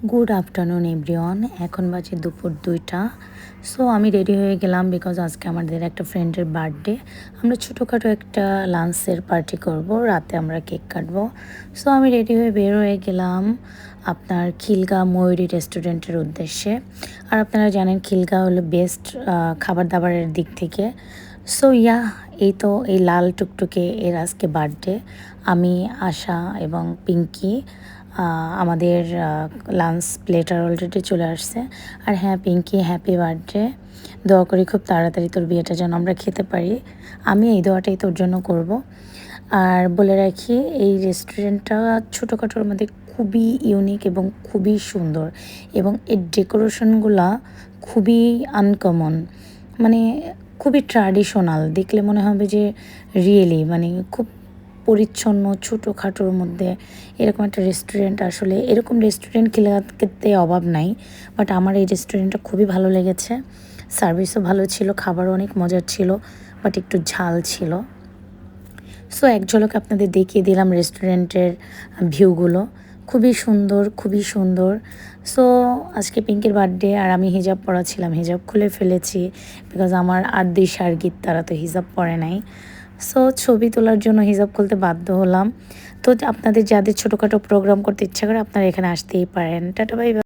Good afternoon everyone. এখন বাজে দুপুর 2টা। সো আমি রেডি হয়ে গেলাম বিকজ আজকে আমাদের একটা ফ্রেন্ডের বার্থডে। আমরা ছোটোখাটো একটা লাঞ্চের পার্টি করব, রাতে আমরা কেক কাটবো। সো আমি রেডি হয়ে বের হয়ে গেলাম আপনার খিলগা ময়ূরী রেস্টুরেন্টের উদ্দেশ্যে। আর আপনারা জানেন খিলগা হলো বেস্ট খাবার দাবারের দিক থেকে। সো এই তো এই লাল টুকটুকে এর আজকে বার্থডে। আমি আশা এবং পিঙ্কি আমাদের লাঞ্চ প্লেটার অলরেডি চলে আসছে। আর হ্যাঁ পিঙ্কি, হ্যাপি বার্থডে। দোয়া করি খুব তাড়াতাড়ি তোর বিয়েটা যেন আমরা খেতে পারি। আমি এই দোয়াটাই তোর জন্য করব। আর বলে রাখি এই রেস্টুরেন্টটা ছোটোখাটোর মধ্যে খুবই ইউনিক এবং খুবই সুন্দর, এবং এর ডেকোরেশনগুলা খুবই আনকমন, মানে খুবই ট্র্যাডিশনাল। দেখলে মনে হবে যে রিয়েলি মানে খুব পরিচ্ছন্ন ছোটোখাটোর মধ্যে এরকম একটা রেস্টুরেন্ট, আসলে এরকম রেস্টুরেন্ট খেতে অভাব নাই। বাট আমার এই রেস্টুরেন্টটা খুবই ভালো লেগেছে। সার্ভিসও ভালো ছিল, খাবারও অনেক মজার ছিল, বাট একটু ঝাল ছিল। সো এক ঝলক আপনাদের দেখিয়ে দিলাম রেস্টুরেন্টের ভিউগুলো। খুবই সুন্দর, খুবই সুন্দর। সো আজকে পিঙ্কের বার্থডে, আর আমি হিজাব পরা ছিলাম, হিজাব খুলে ফেলেছি বিকজ আমার আর্দি সার্গিত তারা তো হিজাব পরে নাই। সো ছবি তোলার জন্য হিজাব খুলতে বাধ্য হলাম। তো আপনাদের যাদের ছোটোখাটো প্রোগ্রাম করতে ইচ্ছা করে আপনারা এখানে আসতেই পারেন। Tata bye bye.